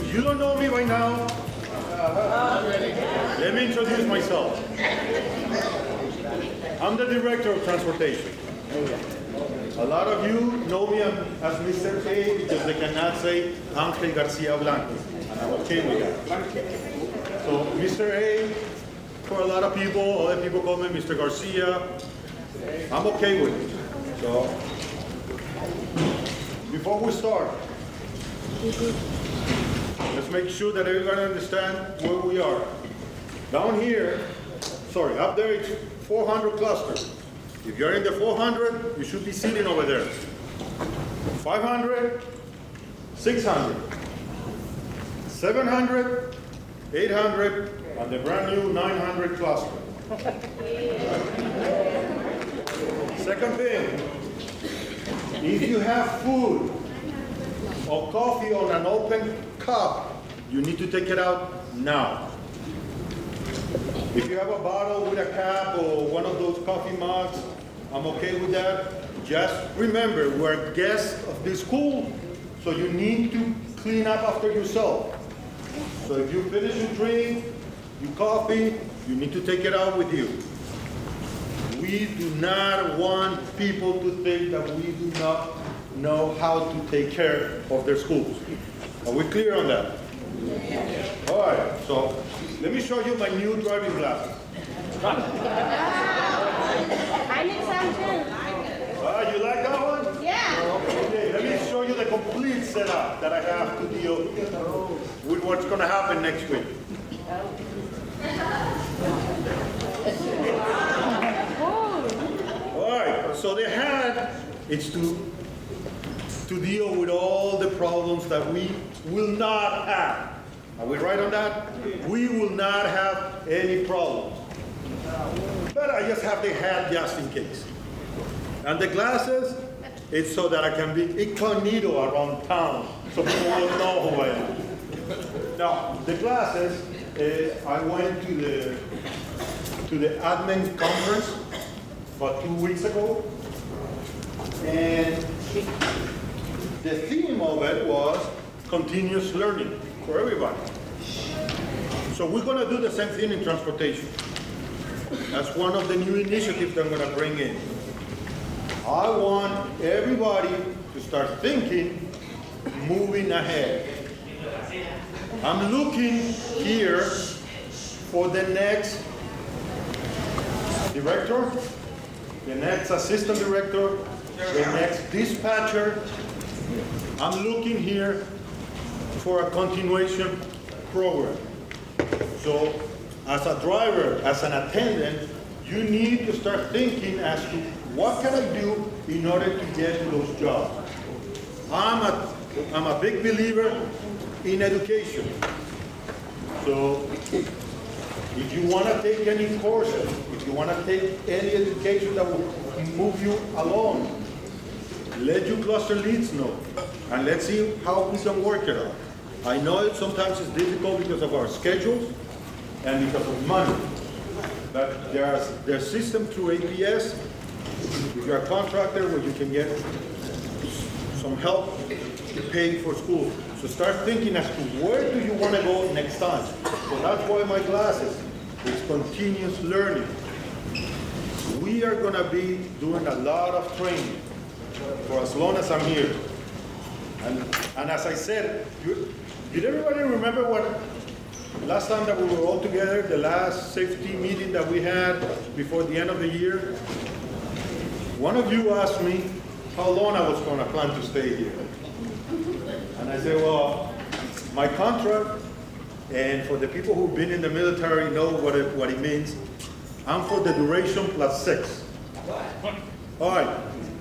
If you don't know me by now, let me introduce myself. I'm the Director of Transportation. A lot of you know me as Mr. A because they cannot say Ángel García Blanco, and I'm okay with that. So Mr. A, for a lot of people, other people call me Mr. Garcia. I'm okay with it. So before we start, let's make sure that everybody understands where we are. Down here, up there it's 400 clusters. If you're in the 400, you should be sitting over there. 500, 600, 700, 800, and the brand new 900 cluster. Second thing, if you have food or coffee on an open cup, you need to take it out now. If you have a bottle with a cap or one of those coffee mugs, I'm okay with that. Just remember, we're guests of this school, so you need to clean up after yourself. So if you finish your drink, your coffee, you need to take it out with you. We do not want people to think that we do not know how to take care of their schools. Are we clear on that? All right, so let me show you my new driving glasses. I need some too. You like that one? Yeah. Okay, let me show you the complete setup that I have to deal with what's going to happen next week. All right, so the hat is to deal with all the problems that we will not have. Are we right on that? We will not have any problems. But I just have the hat just in case. And the glasses, it's so that I can be incognito around town, so people don't know who I am. Now, the glasses, I went to the admin conference about 2 weeks ago, and the theme of it was continuous learning for everybody. So we're going to do the same thing in transportation. That's one of the new initiatives that I'm going to bring in. I want everybody to start thinking, moving ahead. I'm looking here for the next director, the next assistant director, the next dispatcher. I'm looking here for a continuation program. So as a driver, as an attendant, you need to start thinking as to what can I do in order to get to those jobs. I'm a big believer in education. So if you want to take any courses, if you want to take any education that will move you along, let your cluster leads know, and let's see how we can work it out. I know it sometimes it's difficult because of our schedules and because of money, but there's system through APS. If you're a contractor, where you can get some help to pay for school. So start thinking as to where do you want to go next time. So that's why my glasses is continuous learning. We are going to be doing a lot of training for as long as I'm here. And as I said, did everybody remember what last time that we were all together, the last safety meeting that we had before the end of the year? One of you asked me how long I was going to plan to stay here. And I said, well, my contract, and for the people who've been in the military know what it means, I'm for the duration plus 6. All right,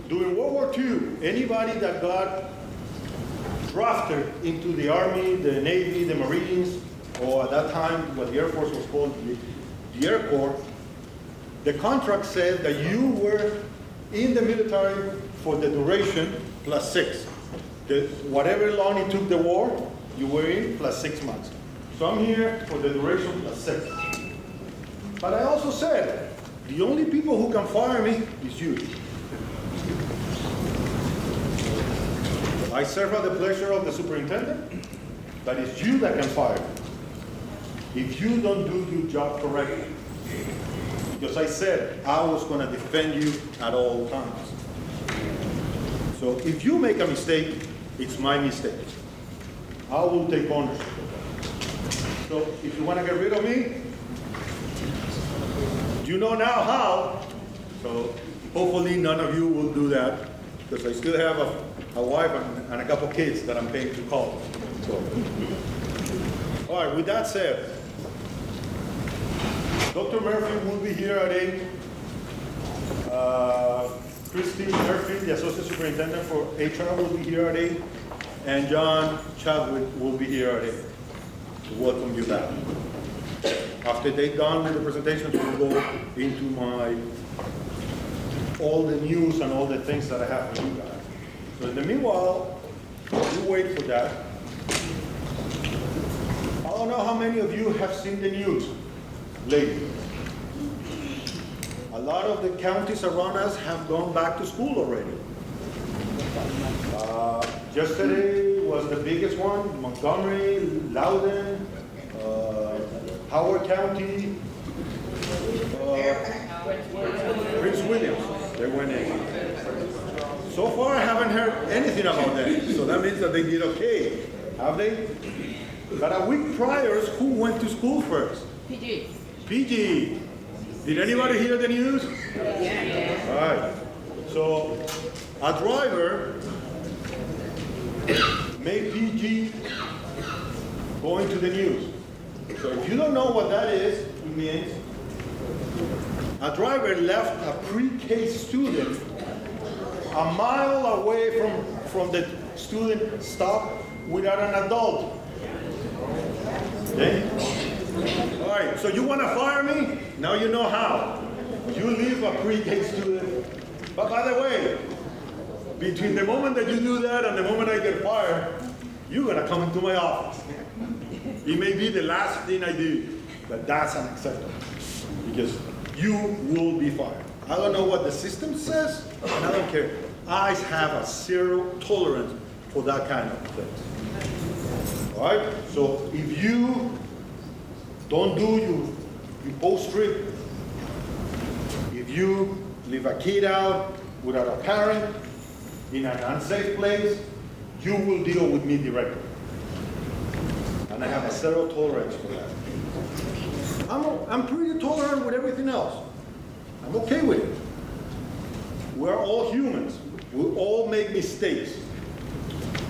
during World War II, anybody that got drafted into the Army, the Navy, the Marines, or at that time what the Air Force was called the Air Corps, the contract said that you were in the military for the duration plus 6. Whatever long it took the war, you were in plus 6 months. So I'm here for the duration plus 6. But I also said, the only people who can fire me is you. I serve at the pleasure of the superintendent, but it's you that can fire me if you don't do your job correctly. Because I said I was going to defend you at all times. So if you make a mistake, it's my mistake. I will take ownership of that. So if you want to get rid of me, you know now how. So hopefully none of you will do that, because I still have a wife and a couple kids that I'm paying to call. So, all right, with that said, Dr. Murphy will be here at 8. Christine Murphy, the Associate Superintendent for HR, will be here at 8. And John Chadwick will be here at 8 to welcome you back. After they're done with the presentations, we'll go into all the news and all the things that I have for you guys. So in the meanwhile, you wait for that. I don't know how many of you have seen the news lately. A lot of the counties around us have gone back to school already. Yesterday was the biggest one: Montgomery, Loudoun, Howard County, Prince William. They went in. So far, I haven't heard anything about them. So that means that they did okay, have they? But a week prior, who went to school first? PG. PG. Did anybody hear the news? Yeah. All right. So a driver made PG go into the news. So if you don't know what that is, it means a driver left a pre-K student a mile away from the student stop without an adult. Okay? All right, so you want to fire me? Now you know how. You leave a pre-K student. But by the way, between the moment that you do that and the moment I get fired, you're going to come into my office. It may be the last thing I do, but that's unacceptable, because you will be fired. I don't know what the system says, and I don't care. I have a zero tolerance for that kind of thing. All right? So if you don't do your post trip, if you leave a kid out without a parent in an unsafe place, you will deal with me directly. And I have a zero tolerance for that. I'm pretty tolerant with everything else. I'm okay with it. We're all humans. We all make mistakes,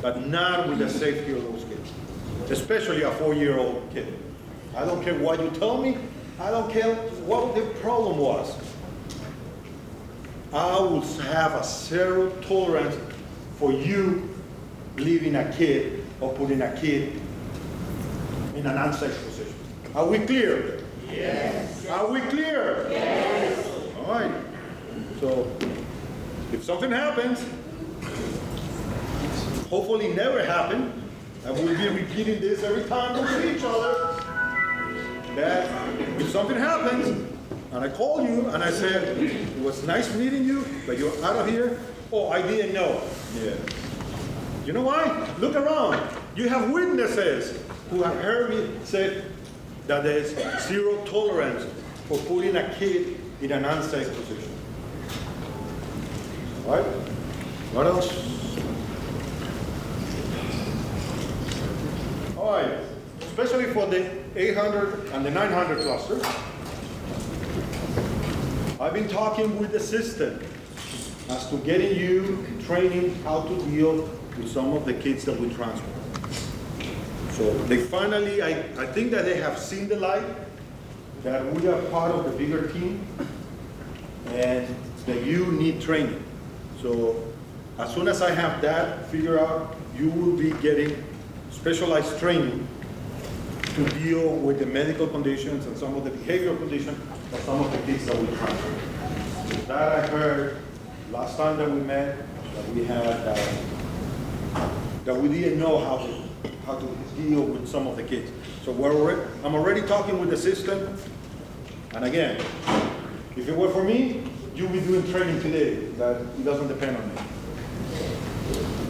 but not with the safety of those kids, especially a 4-year-old kid. I don't care what you tell me. I don't care what the problem was. I will have a zero tolerance for you leaving a kid or putting a kid in an unsafe position. Are we clear? Yes. Are we clear? Yes. All right. So if something happens, hopefully never happen, and we'll be repeating this every time we see each other, that if something happens, and I call you and I said, it was nice meeting you, but you're out of here. Oh, I didn't know. Yeah. You know why? Look around. You have witnesses who have heard me say that there's zero tolerance for putting a kid in an unsafe position. All right? What else? All right. Especially for the 800 and the 900 clusters, I've been talking with the system as to getting you training how to deal with some of the kids that we transfer. So they finally, I think that they have seen the light, that we are part of the bigger team, and that you need training. So as soon as I have that figured out, you will be getting specialized training to deal with the medical conditions and some of the behavioral conditions of some of the kids that we transfer. So that I heard last time that we met, that we had, that we didn't know how to deal with some of the kids. So I'm already talking with the system. And again, if it were for me, you'll be doing training today. That it doesn't depend on me.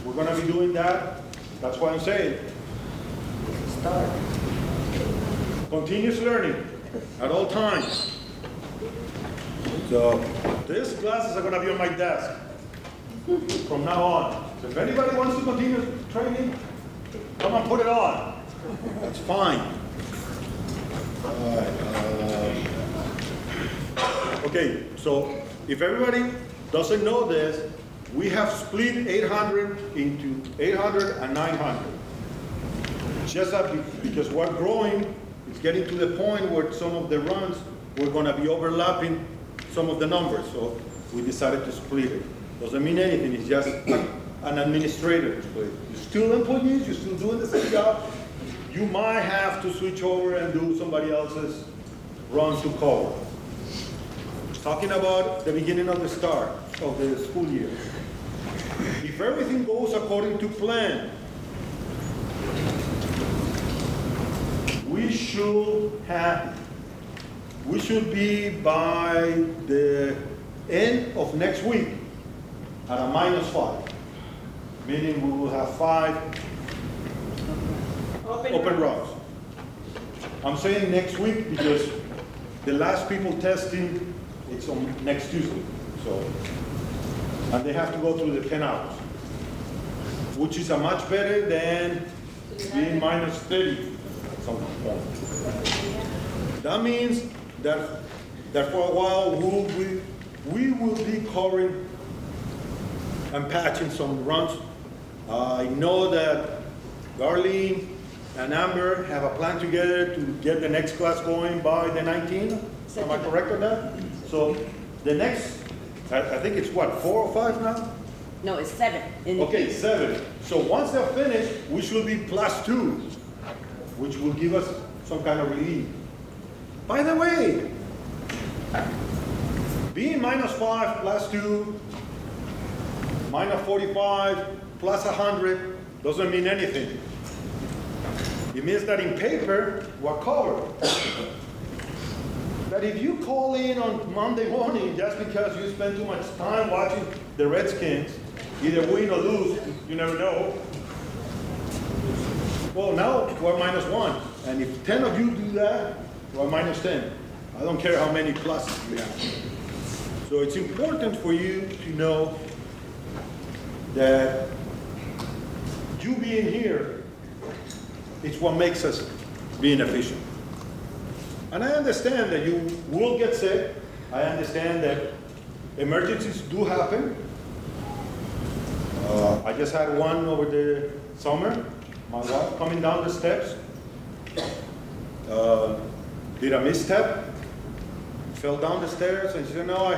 We're going to be doing that. That's why I'm saying, start. Continuous learning at all times. So these glasses are gonna be on my desk from now on. So if anybody wants to continue training, come and put it on. That's fine. All right, okay, so if everybody doesn't know this, we have split 800 into 800 and 900. Just because we're growing, it's getting to the point where some of the runs, we're gonna be overlapping some of the numbers, so we decided to split it. Doesn't mean anything, it's just an administrator split. You're still employees, you're still doing the same job. You might have to switch over and do somebody else's run to cover. Talking about the beginning of the start of the school year. If everything goes according to plan, we should be by the end of next week at a -5, meaning we will have 5 open routes. I'm saying next week because the last people testing, it's on next Tuesday. So, and they have to go through the 10 hours, which is a much better than being -30 at some point. That means that for a while we will be covering and patching some runs. I know that Darlene and Amber have a plan together to get the next class going by the 19th. Am I correct on that? So the next, I think it's what, 4 or 5 now? No, it's 7. Okay, 7. So once they're finished, we should be +2, which will give us some kind of relief. By the way, being -5 +2, -45 +100 doesn't mean anything. It means that in paper, we're covered. That if you call in on Monday morning just because you spend too much time watching the Redskins, either win or lose, you never know. Well, now we're -1. And if 10 of you do that, we're -10. I don't care how many pluses you have. So it's important for you to know that you being here, it's what makes us being efficient. And I understand that you will get sick. I understand that emergencies do happen. I just had one over the summer. My wife coming down the steps, did a misstep, fell down the stairs, and she said, no, I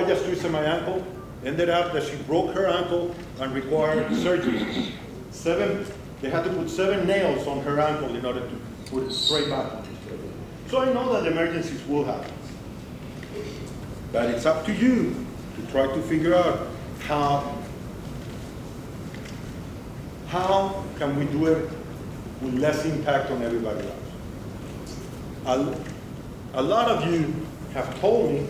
just twisted my ankle. Ended up that she broke her ankle and required surgery. They had to put 7 nails on her ankle in order to put it straight back on. So I know that emergencies will happen. But it's up to you to try to figure out how can we do it with less impact on everybody else. A lot of you have told me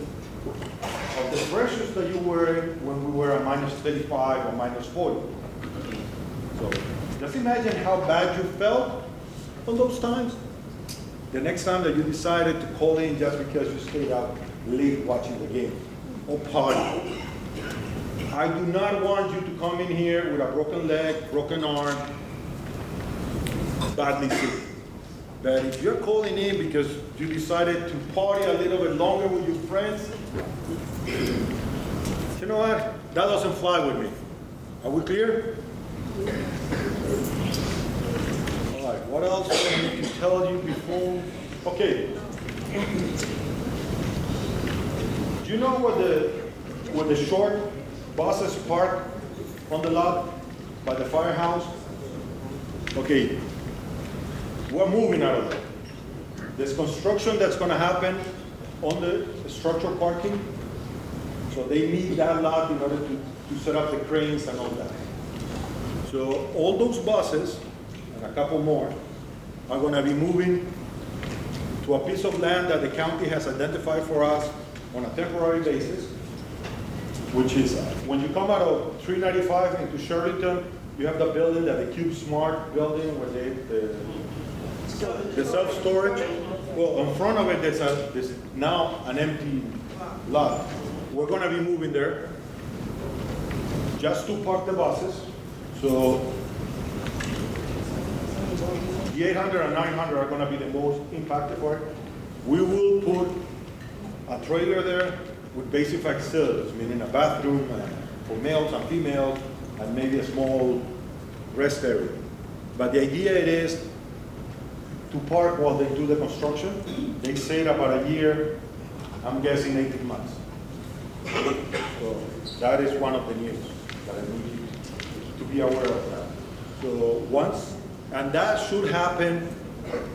of the pressures that you were when we were at -35 or -40. So just imagine how bad you felt on those times. The next time that you decided to call in just because you stayed out late watching the game or party. I do not want you to come in here with a broken leg, broken arm, badly sick. But if you're calling in because you decided to party a little bit longer with your friends, you know what? That doesn't fly with me. Are we clear? All right, what else do I need to tell you before? Okay. Do you know where the short buses park on the lot by the firehouse? Okay, we're moving out of there. There's construction that's going to happen on the structural parking. So they need that lot in order to set up the cranes and all that. So all those buses, and a couple more, are going to be moving to a piece of land that the county has identified for us on a temporary basis, which is when you come out of 395 into Shirlington, you have the building, the Cube Smart building where the self-storage. Well, in front of it, there's now an empty lot. We're gonna be moving there just to park the buses. So the 800 and 900 are gonna be the most impacted for it. We will put a trailer there with basic facilities, meaning a bathroom for males and females, and maybe a small rest area. But the idea it is to park while they do the construction. They say it about a year, I'm guessing 18 months. So that is one of the news that I need you to be aware of that. So once, and that should happen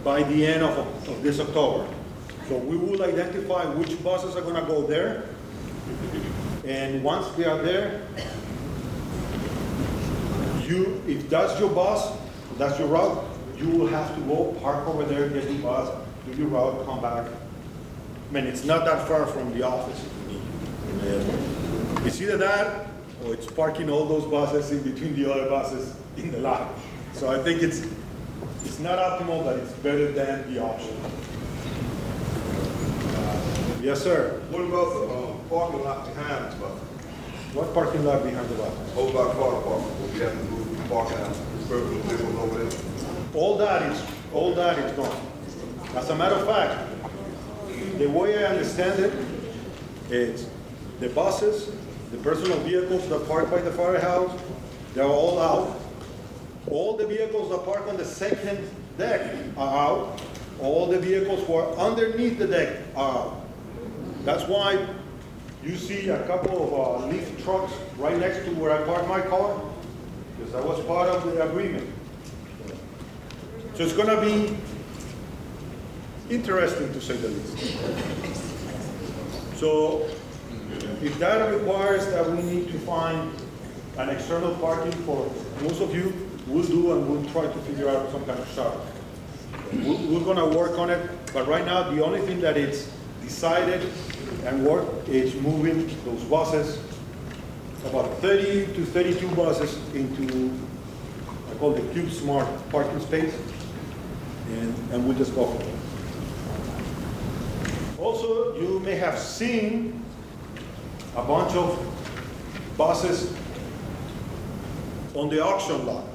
by the end of this October. So we will identify which buses are gonna go there. And once they are there, if that's your bus, that's your route, you will have to go park over there, get your bus, do your route, come back. I mean, it's not that far from the office if you need. It's either that, or it's parking all those buses in between the other buses in the lot. So I think it's not optimal, but it's better than the option. Yes, sir. What about the parking lot behind the bus? What parking lot behind the bus? Over by car department, where we have to move the parking out, purple vehicles over there. All that is gone. As a matter of fact, the way I understand it is the buses, the personal vehicles that park by the firehouse, they're all out. All the vehicles that park on the second deck are out. All the vehicles who are underneath the deck are out. That's why you see a couple of leaf trucks right next to where I park my car, because that was part of the agreement. So it's going to be interesting, to say the least. So if that requires that we need to find an external parking for most of you, we'll do, and we'll try to figure out some kind of shop. We're going to work on it, but right now the only thing that it's decided and work is moving those buses, about 30 to 32 buses into, I call the Cube Smart parking space, and we'll just go for it. Also, you may have seen a bunch of buses on the auction lot.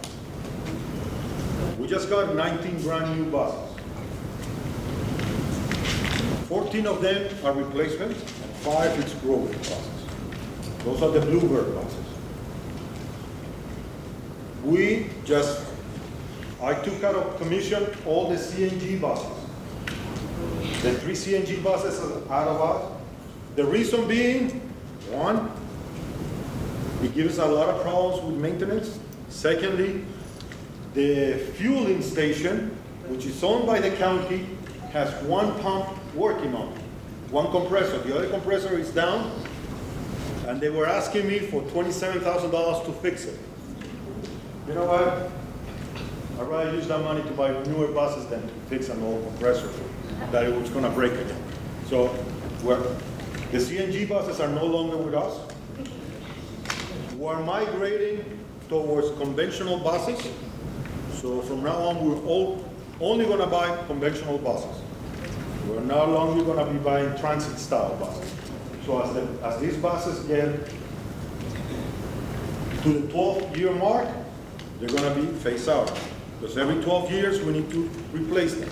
We just got 19 brand new buses. 14 of them are replacements, and 5 is growth buses. Those are the Bluebird buses. I took out of commission all the CNG buses. The 3 CNG buses are out of us. The reason being, one, it gives us a lot of problems with maintenance. Secondly, the fueling station, which is owned by the county, has one pump working on it, one compressor. The other compressor is down, and they were asking me for $27,000 to fix it. You know what? I'd rather use that money to buy newer buses than to fix an old compressor that it was going to break again. So the CNG buses are no longer with us. We're migrating towards conventional buses. So from now on, we're only going to buy conventional buses. We're no longer going to be buying transit-style buses. So as these buses get to the 12-year mark, they're going to be phased out. Because every 12 years, we need to replace them.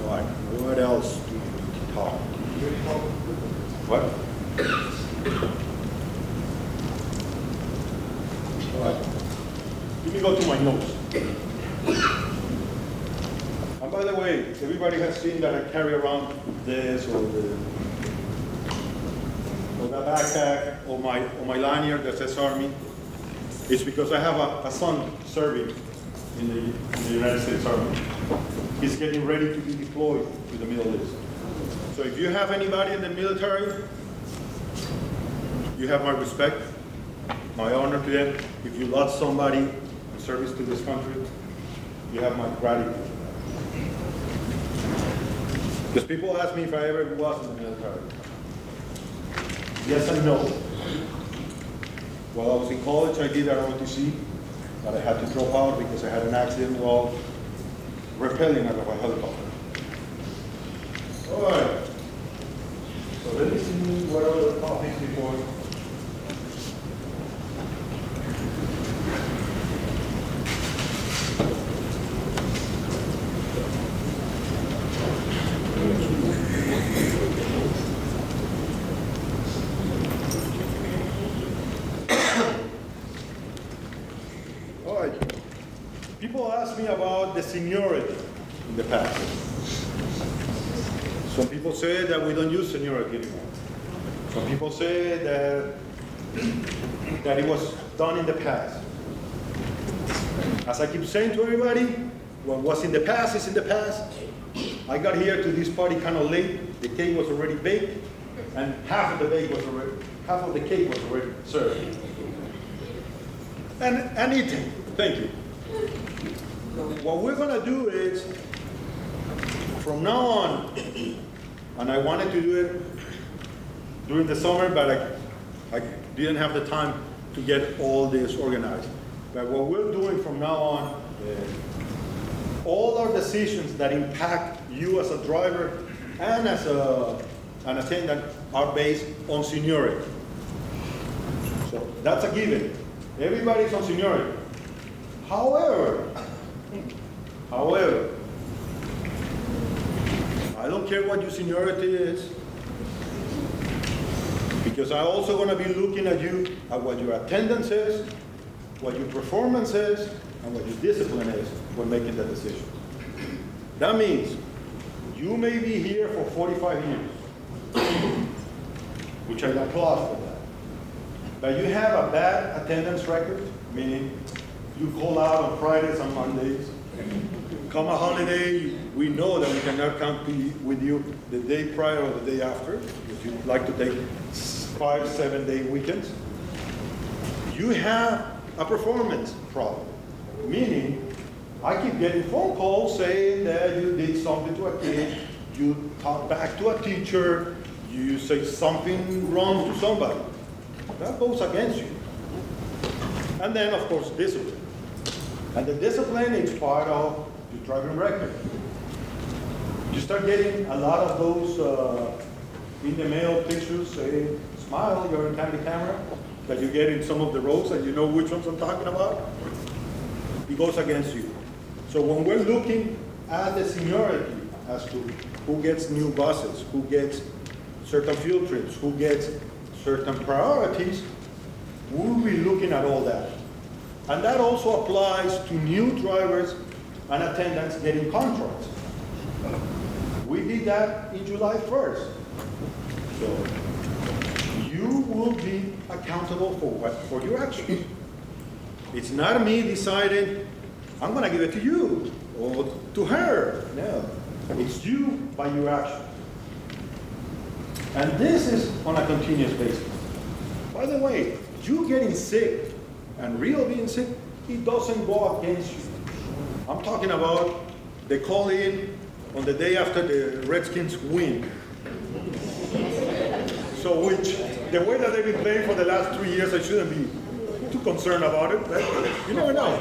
All right, what else do we need to talk? What? All right, let me go to my notes. And by the way, everybody has seen that I carry around this or the backpack or my lanyard that says Army. It's because I have a son serving in the United States Army. He's getting ready to be deployed to the Middle East. So if you have anybody in the military, you have my respect, my honor to them. If you lost somebody in service to this country, you have my gratitude. Because people ask me if I ever was in the military. Yes and no. While I was in college, I did ROTC, but I had to drop out because I had an accident while rappelling out of a helicopter. All right. So let me see what other topics before. All right. People ask me about the seniority in the past. Some people say that we don't use seniority anymore. Some people say that it was done in the past. As I keep saying to everybody, what was in the past is in the past. I got here to this party kind of late. The cake was already baked, and half of the cake was already served. And eaten. Thank you. What we're going to do is, from now on, and I wanted to do it during the summer, but I didn't have the time to get all this organized. But what we're doing from now on, all our decisions that impact you as a driver and as an attendant are based on seniority. So that's a given. Everybody's on seniority. However, I don't care what your seniority is, because I'm also going to be looking at you at what your attendance is, what your performance is, and what your discipline is when making the decision. That means you may be here for 45 years, which I applaud for that. But you have a bad attendance record, meaning you call out on Fridays and Mondays. Come a holiday, we know that we cannot count with you the day prior or the day after, if you like to take 5-7 day weekends. You have a performance problem, meaning I keep getting phone calls saying that you did something to a kid, you talk back to a teacher, you say something wrong to somebody. That goes against you. And then, of course, discipline. And the discipline is part of your driving record. You start getting a lot of those in the mail pictures saying, smile, you're in the camera, that you get in some of the roads and you know which ones I'm talking about. It goes against you. So when we're looking at the seniority as to who gets new buses, who gets certain field trips, who gets certain priorities, we'll be looking at all that. And that also applies to new drivers and attendants getting contracts. We did that in July 1st. So you will be accountable for your actions. It's not me deciding, I'm going to give it to you or to her. No, it's you by your actions. And this is on a continuous basis. By the way, you getting sick and real being sick, it doesn't go against you. I'm talking about the call-in on the day after the Redskins win. So which, the way that they've been playing for the last 3 years, I shouldn't be too concerned about it, but you never know.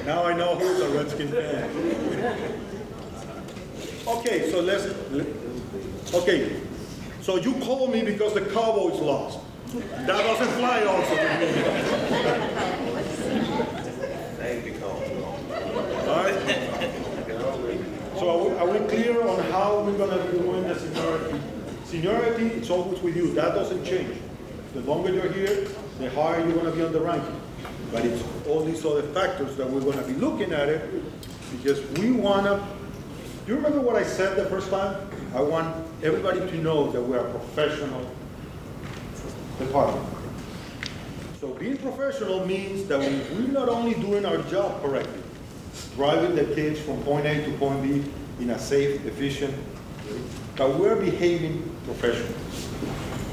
Now I know who's a Redskins fan. Okay, so you call me because the Cowboys lost. That doesn't fly also to me. All right? So are we clear on how we're going to be doing the seniority? Seniority, it's always with you. That doesn't change. The longer you're here, the higher you're going to be on the ranking. But it's all these other factors that we're going to be looking at it, because we want to. Do you remember what I said the first time? I want everybody to know that we're a professional department. So being professional means that we're not only doing our job correctly, driving the kids from point A to point B in a safe, efficient way, but we're behaving professionally.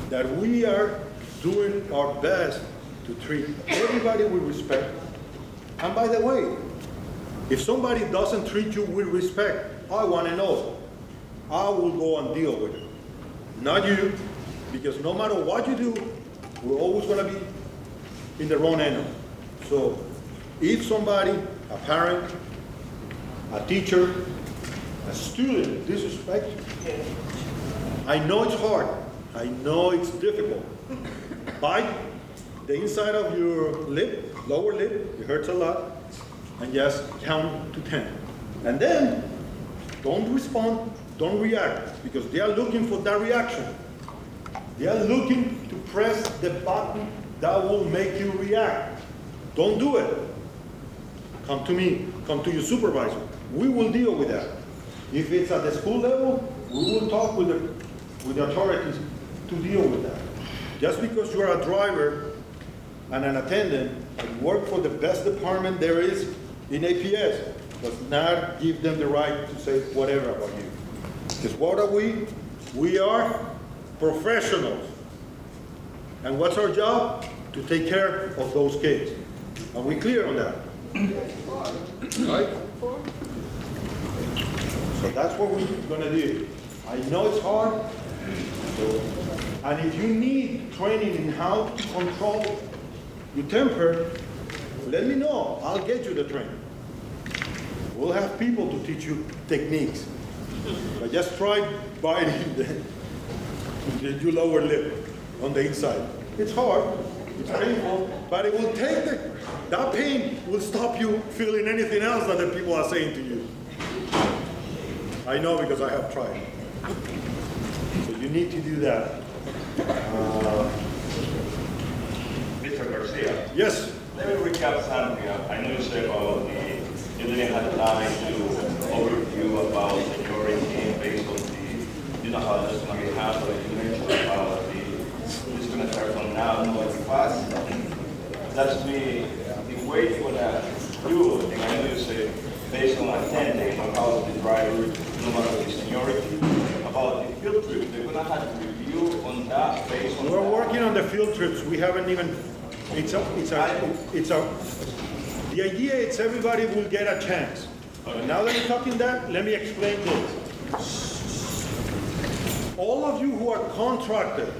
That we are doing our best to treat everybody with respect. And by the way, if somebody doesn't treat you with respect, I want to know. I will go and deal with it. Not you, Because no matter what you do, we're always gonna be in the wrong end. So if somebody, a parent, a teacher, a student disrespects you, I know it's hard, I know it's difficult. Bite the inside of your lip, lower lip, it hurts a lot, and just count to 10. And then, don't respond, don't react, because they are looking for that reaction. They are looking to press the button that will make you react. Don't do it. Come to me, come to your supervisor. We will deal with that. If it's at the school level, we will talk with the authorities to deal with that. Just because you are a driver and an attendant and work for the best department there is in APS does not give them the right to say whatever about you. Because what are we? We are professionals. And what's our job? To take care of those kids. Are we clear on that? Right? So that's what we're gonna do. I know it's hard. And if you need training in how to control your temper, let me know. I'll get you the training. We'll have people to teach you techniques. But just try biting your lower lip on the inside. It's hard, it's painful, but it will take that pain will stop you feeling anything else that the people are saying to you. I know because I have tried. So you need to do that. Mr. Garcia. Yes. Let me recap something. I know you said about you didn't have time to overview about seniority based on how this is going to be handled. You mentioned about it's going to start from now to like fast. That's the way you're going to do it. And I know you said based on attending, on how the driver, no matter the seniority, about the field trip, they're going to have to review on that based on We're that. working on the field trips. We haven't even, the idea is everybody will get a chance. Okay. Now that we're talking that, let me explain this. All of you who are contracted,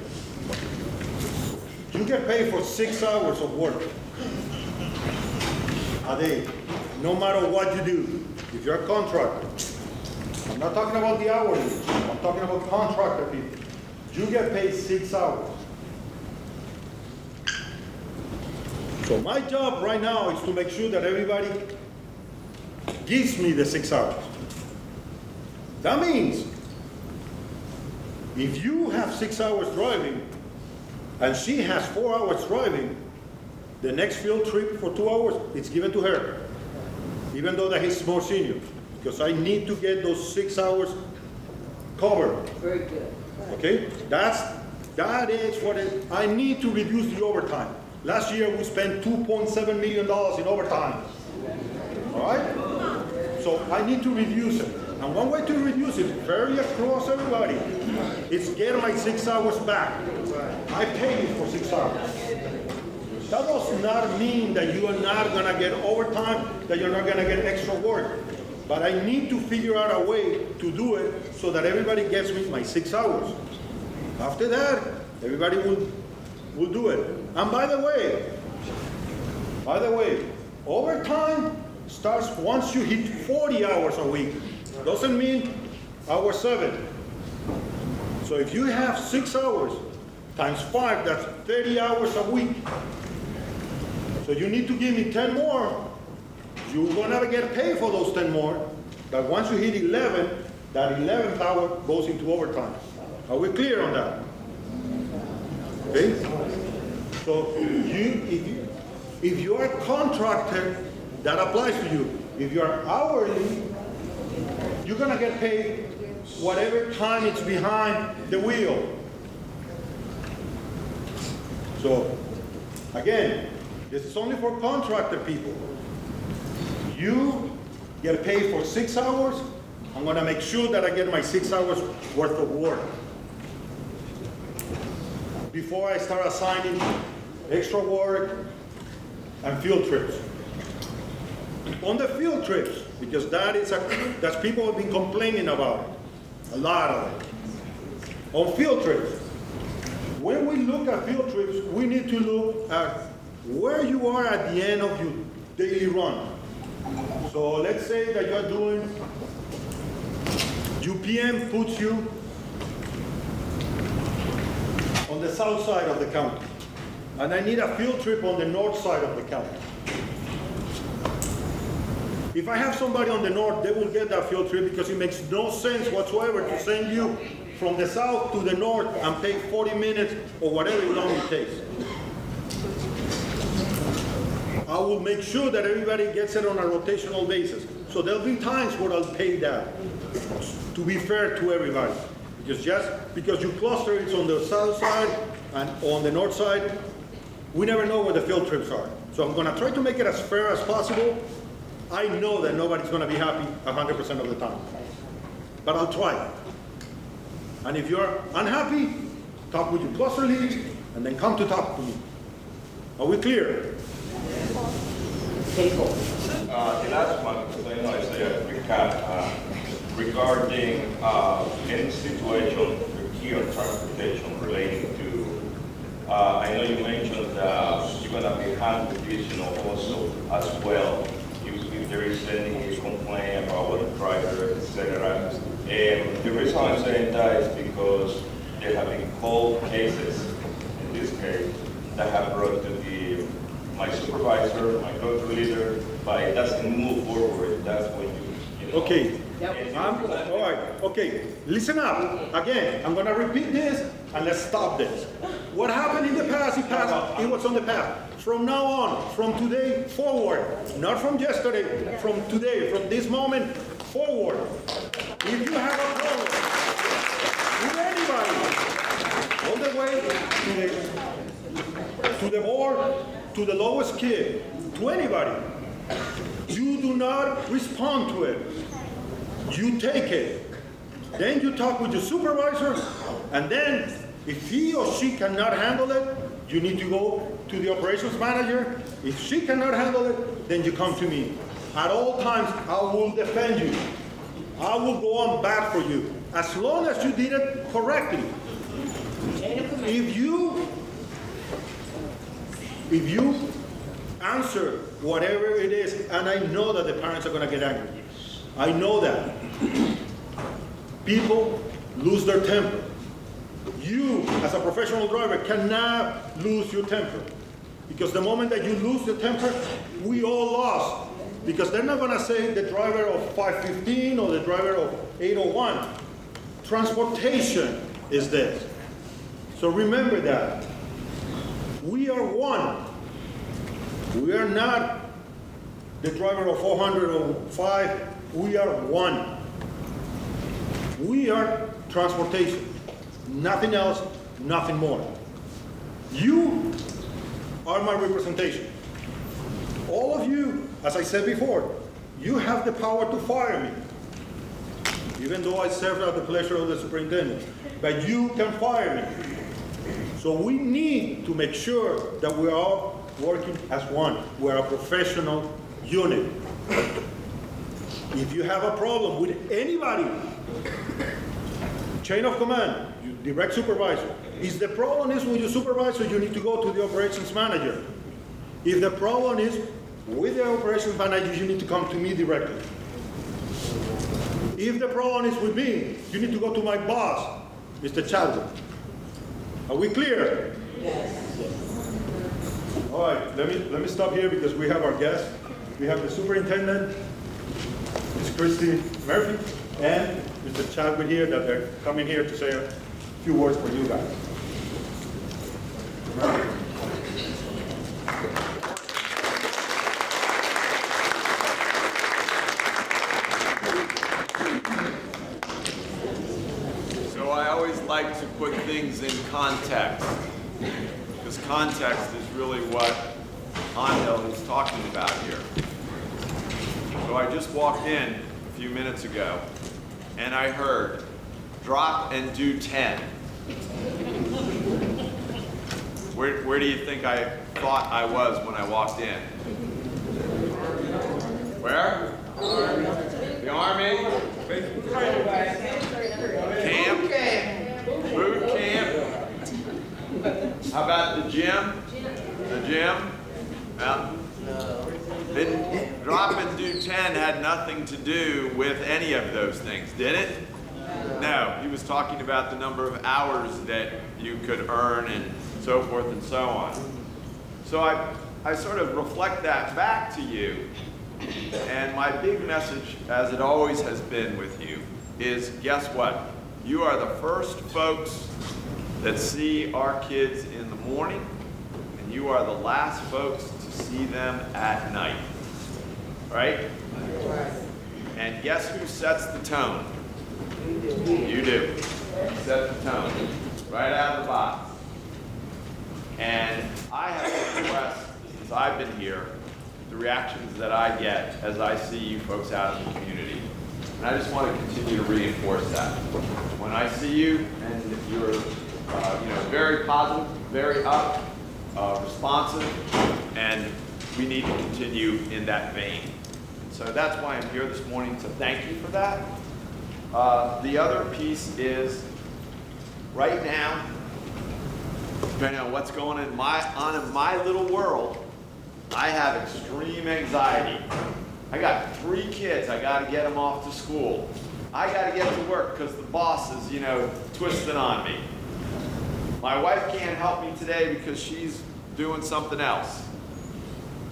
you get paid for 6 hours of work a day, no matter what you do. If you're a contractor, I'm not talking about the hourly, I'm talking about contractor people. You get paid 6 hours. So my job right now is to make sure that everybody gives me the 6 hours. That means if you have 6 hours driving and she has 4 hours driving, the next field trip for 2 hours, it's given to her, even though that he's more senior, because I need to get those 6 hours covered. Very good. Okay? That is what I need to reduce the overtime. Last year we spent $2.7 million in overtime. All right? So I need to reduce it. And one way to reduce it, very across everybody, is get my 6 hours back. I pay you for 6 hours. That does not mean that you are not going to get overtime, that you're not going to get extra work. But I need to figure out a way to do it so that everybody gets me my 6 hours. After that, everybody will do it. And by the way, overtime starts once you hit 40 hours a week. Doesn't mean hour 7. So if you have 6 hours times 5, that's 30 hours a week. So you need to give me 10 more. You're gonna get paid for those 10 more. But once you hit 11, that 11th hour goes into overtime. Are we clear on that? Okay? So if you're a contractor, that applies to you. If you're hourly, you're gonna get paid whatever time it's behind the wheel. So again, this is only for contractor people. You get paid for 6 hours. I'm gonna make sure that I get my 6 hours worth of work before I start assigning extra work and field trips. On the field trips, because that's people have been complaining about it, a lot of it. On field trips, when we look at field trips, we need to look at where you are at the end of your daily run. So let's say that you're doing, UPM puts you on the south side of the county, and I need a field trip on the north side of the county. If I have somebody on the north, they will get that field trip because it makes no sense whatsoever to send you from the south to the north and pay 40 minutes or whatever long it takes. I will make sure that everybody gets it on a rotational basis. So there'll be times where I'll pay that, to be fair to everybody. Just because you cluster it's on the south side and on the north side, we never know where the field trips are. So I'm gonna try to make it as fair as possible. I know that nobody's gonna be happy 100% of the time, but I'll try. And if you're unhappy, talk with your cluster leads and then come to talk to me. Are we clear? The last one, so I know I say a recap, regarding any situation with key or transportation relating to, I know you mentioned that you're going to be handling this, also as well, if there is any complaint about what the driver, etc. And the reason I'm saying that is because there have been cold cases, in this case, that have brought to my supervisor, my group leader, but it doesn't move forward. That's when you know. Okay. All right. Okay. Listen up. Again, I'm going to repeat this and let's stop this. What happened in the past, it was on the past. From now on, from today forward, not from yesterday, from today, from this moment forward, if you have a problem with anybody, all the way to the board, to the lowest kid, to anybody, you do not respond to it. You take it. Then you talk with your supervisor, and then if he or she cannot handle it, you need to go to the operations manager. If she cannot handle it, then you come to me. At all times, I will defend you. I will go on back for you, as long as you did it correctly. If you answer whatever it is, and I know that the parents are going to get angry. I know that. People lose their temper. You, as a professional driver, cannot lose your temper. Because the moment that you lose your temper, we all lost. Because they're not going to say the driver of 515 or the driver of 801. Transportation is this. So remember that. We are one. We are not the driver of 405. We are one. We are transportation. Nothing else, nothing more. You are my representation. All of you, as I said before, you have the power to fire me. Even though I serve at the pleasure of the superintendent. But you can fire me. So we need to make sure that we are all working as one. We're a professional unit. If you have a problem with anybody, chain of command, you direct supervisor. If the problem is with your supervisor, you need to go to the operations manager. If the problem is with the operations manager, you need to come to me directly. If the problem is with me, you need to go to my boss, Mr. Chadwick. Are we clear? Yes. All right, let me stop here because we have our guest. We have the superintendent, Ms. Christy Murphy, and Mr. Chadwick here that are coming here to say a few words for you guys. So I always like to put things in context, because context is really what Angel is talking about here. So I just walked in a few minutes ago, and I heard, drop and do 10. Where do you think I thought I was when I walked in? Where? The Army? Camp? Boot camp? How about the gym? The gym? Yeah. Then drop and do 10 had nothing to do with any of those things, did it? No, he was talking about the number of hours that you could earn and so forth and so on. So I sort of reflect that back to you, and my big message, as it always has been with you, is guess what? You are the first folks that see our kids in the morning, and you are the last folks to see them at night, right? And guess who sets the tone? You do. Set the tone right out of the box. And I have been impressed since I've been here, the reactions that I get as I see you folks out in the community. And I just want to continue to reinforce that. When I see you and you're very positive, very up, responsive, and we need to continue in that vein. So that's why I'm here this morning to thank you for that. The other piece is, right now, depending on what's going on in my little world, I have extreme anxiety. I got 3 kids, I gotta get them off to school. I gotta get to work because the boss is, twisting on me. My wife can't help me today because she's doing something else.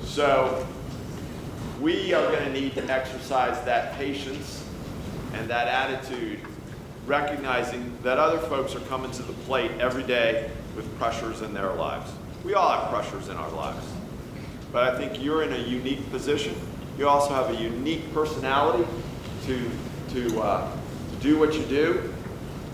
So we are gonna need to exercise that patience and that attitude, recognizing that other folks are coming to the plate every day with pressures in their lives. We all have pressures in our lives. But I think you're in a unique position. You also have a unique personality to do what you do,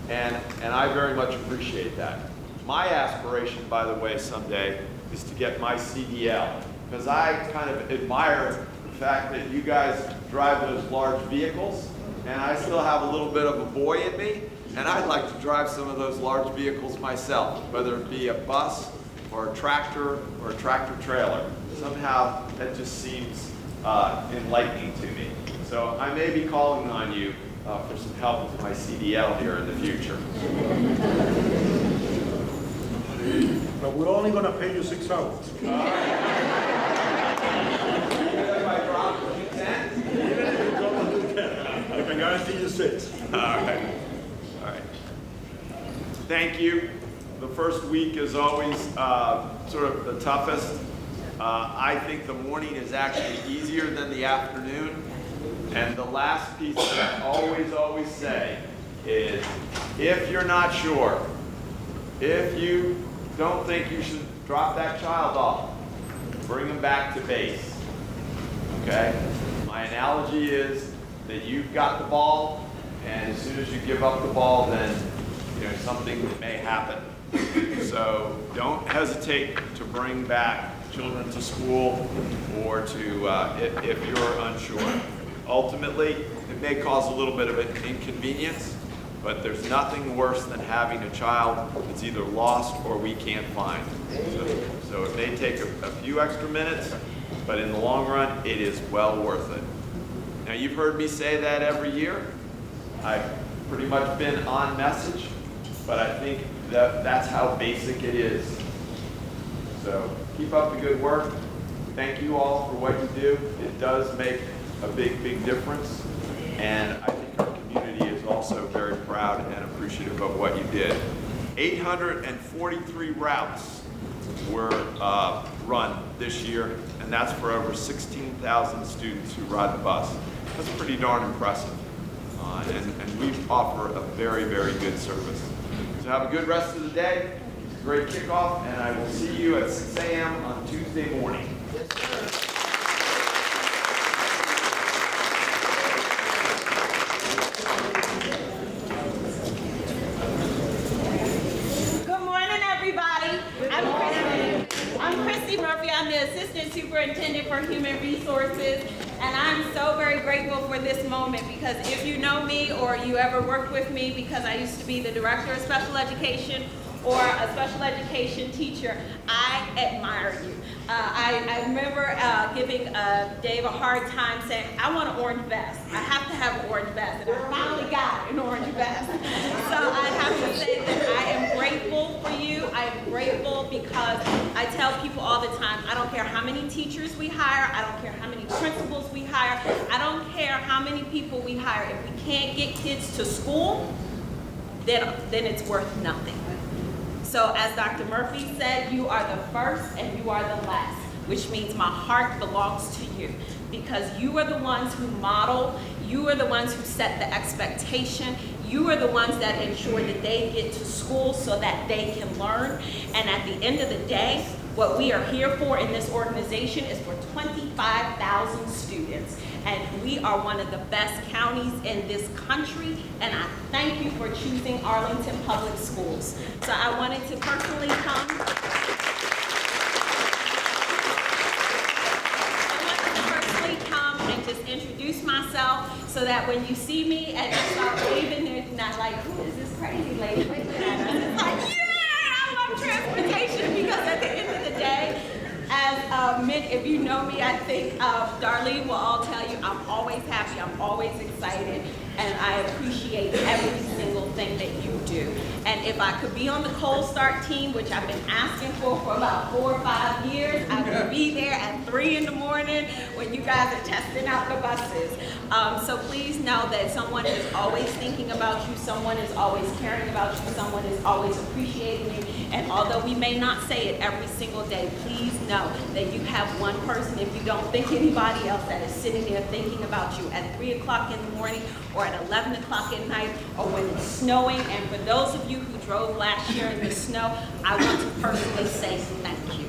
and I very much appreciate that. My aspiration, by the way, someday is to get my CDL, because I kind of admire the fact that you guys drive those large vehicles, and I still have a little bit of a boy in me, and I'd like to drive some of those large vehicles myself, whether it be a bus or a tractor or a tractor trailer. Somehow that just seems enlightening to me. So I may be calling on you for some help with my CDL here in the future. But we're only gonna pay you 6 hours. Even if I drop to 10? Even if you drop to 10, I can guarantee you 6. All right. All right. Thank you. The first week is always sort of the toughest. I think the morning is actually easier than the afternoon. And the last piece that I always say is, if you're not sure, if you don't think you should drop that child off, bring them back to base, okay? My analogy is that you've got the ball, and as soon as you give up the ball, then something may happen. So don't hesitate to bring back children to school or to, if you're unsure. Ultimately, it may cause a little bit of an inconvenience, but there's nothing worse than having a child that's either lost or we can't find. So it may take a few extra minutes, but in the long run, it is well worth it. Now, you've heard me say that every year. I've pretty much been on message, but I think that's how basic it is. So keep up the good work. Thank you all for what you do. It does make a big difference, and I think our community is also very proud and appreciative of what you did. 843 routes were run this year, and that's for over 16,000 students who ride the bus. That's pretty darn impressive, and we offer a very good service. So have a good rest of the day. It's a great kickoff, and I will see you at 6 a.m. on Tuesday morning. I'm the Assistant Superintendent for Human Resources, and I'm so very grateful for this moment, because if you know me or you ever worked with me, because I used to be the Director of Special Education, or a special education teacher, I admire you. I remember giving Dave a hard time saying, I want an orange vest. I have to have an orange vest. And I finally got an orange vest. So I have to say that I am grateful for you. I am grateful because I tell people all the time, I don't care how many teachers we hire. I don't care how many principals we hire. I don't care how many people we hire. If we can't get kids to school, then it's worth nothing. So as Dr. Murphy said, you are the first and you are the last, which means my heart belongs to you because you are the ones who model, you are the ones who set the expectation, you are the ones that ensure that they get to school so that they can learn. And at the end of the day, what we are here for in this organization is for 25,000 students. And we are one of the best counties in this country, and I thank you for choosing Arlington Public Schools. So I wanted to personally come and just introduce myself so that when you see me and you start waving, they're not like, who is this crazy lady? It's like, yeah, I love transportation, because at the end of the day, as if you know me, I think Darlene will all tell you, I'm always happy, I'm always excited, and I appreciate every single thing that you do. And if I could be on the cold start team, which I've been asking for about 4 or 5 years, I would be there at 3 in the morning when you guys are testing out the buses. So please know that someone is always thinking about you, someone is always caring about you, someone is always appreciating you. And although we may not say it every single day, please know that you have one person, if you don't think anybody else, that is sitting there thinking about you at 3 o'clock in the morning or at 11 o'clock at night or when it's snowing. And for those of you who drove last year in the snow, I want to personally say thank you.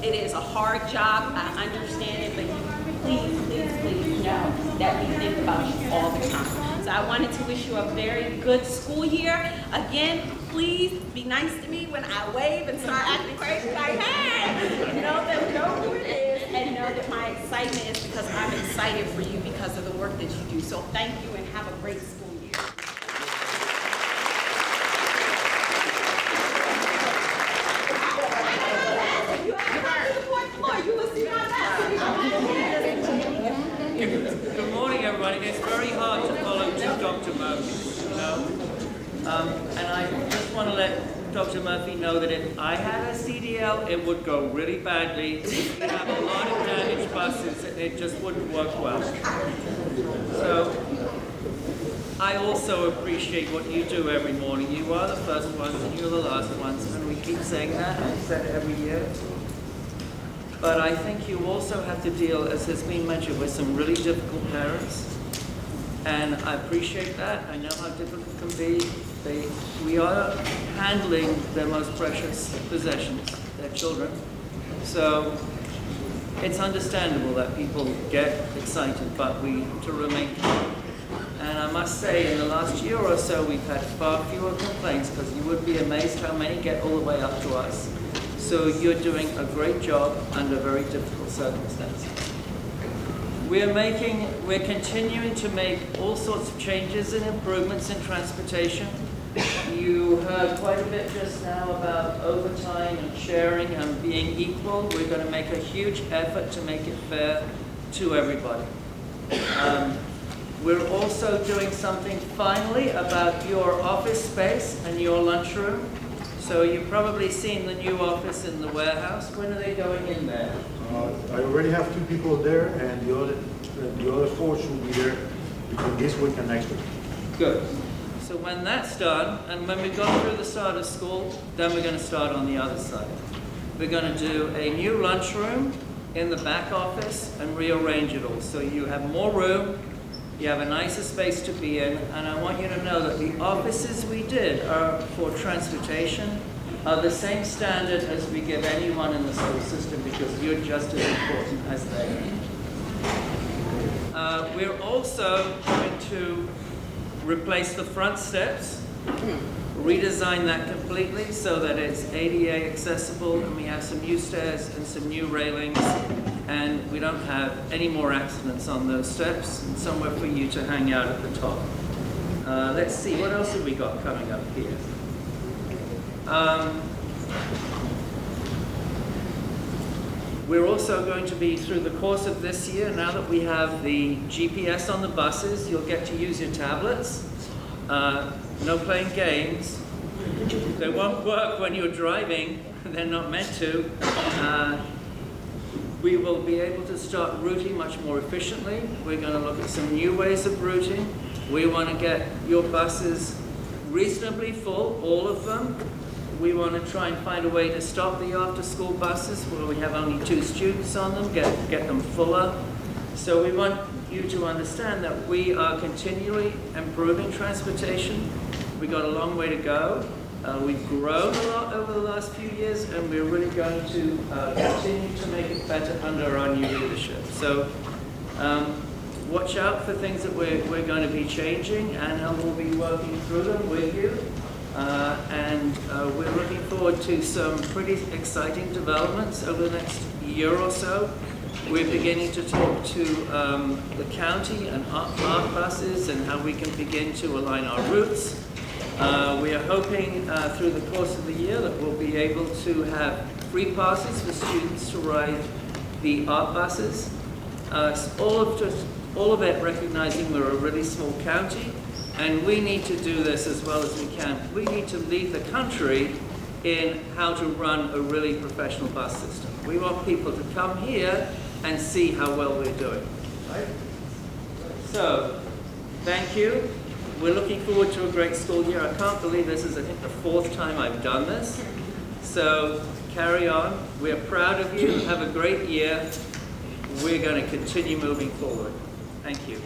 It is a hard job, I understand it, but you please, please, please know that we think about you all the time. So I wanted to wish you a very good school year. Again, please be nice to me when I wave and start acting crazy, like, hey, know who it is, and know that my excitement is because I'm excited for you because of the work that you do. So thank you and have a great school year. Good morning, everybody. It's very hard to follow Dr. Murphy, you know. And I just want to let Dr. Murphy know that if I had a CDL, it would go really badly. We'd have a lot of damaged buses, and it just wouldn't work well. So I also appreciate what you do every morning. You are the first ones, and you're the last ones, and we keep saying that. I've said it every year. But I think you also have to deal, as has been mentioned, with some really difficult parents. And I appreciate that. I know how difficult it can be. We are handling their most precious possessions, their children. So it's understandable that people get excited, but we to remain calm. And I must say, in the last year or so, we've had far fewer complaints, because you would be amazed how many get all the way up to us. So you're doing a great job under very difficult circumstances. We're continuing to make all sorts of changes and improvements in transportation. You heard quite a bit just now about overtime and sharing and being equal. We're going to make a huge effort to make it fair to everybody. We're also doing something finally about your office space and your lunchroom. So you've probably seen the new office in the warehouse. When are they going in there? I already have 2 people there, and the other 4 should be there between this week and next week. Good. So when that's done, and when we've gone through the start of school, then we're going to start on the other side. We're going to do a new lunchroom in the back office and rearrange it all. So you have more room, you have a nicer space to be in, and I want you to know that the offices we did are for transportation are the same standard as we give anyone in the school system, because you're just as important as they are. We're also going to replace the front steps, redesign that completely so that it's ADA accessible, and we have some new stairs and some new railings, and we don't have any more accidents on those steps, and somewhere for you to hang out at the top. Let's see, what else have we got coming up here? We're also going to be, through the course of this year, now that we have the GPS on the buses, you'll get to use your tablets. No playing games. They won't work when you're driving. They're not meant to. We will be able to start routing much more efficiently. We're going to look at some new ways of routing. We want to get your buses reasonably full, all of them. We want to try and find a way to stop the after-school buses where we have only 2 students on them, get them fuller. So we want you to understand that we are continually improving transportation. We've got a long way to go. We've grown a lot over the last few years, and we're really going to continue to make it better under our new leadership. So watch out for things that we're going to be changing, and we'll be working through them with you. We're looking forward to some pretty exciting developments over the next year or so. We're beginning to talk to the county and art buses and how we can begin to align our routes. We are hoping through the course of the year that we'll be able to have free passes for students to ride the art buses. All of it recognizing we're a really small county, and we need to do this as well as we can. We need to lead the country in how to run a really professional bus system. We want people to come here and see how well we're doing. Right? So, thank you. We're looking forward to a great school year. I can't believe this is, I think, the 4th time I've done this. So, carry on. We're proud of you. Have a great year. We're going to continue moving forward. Thank you.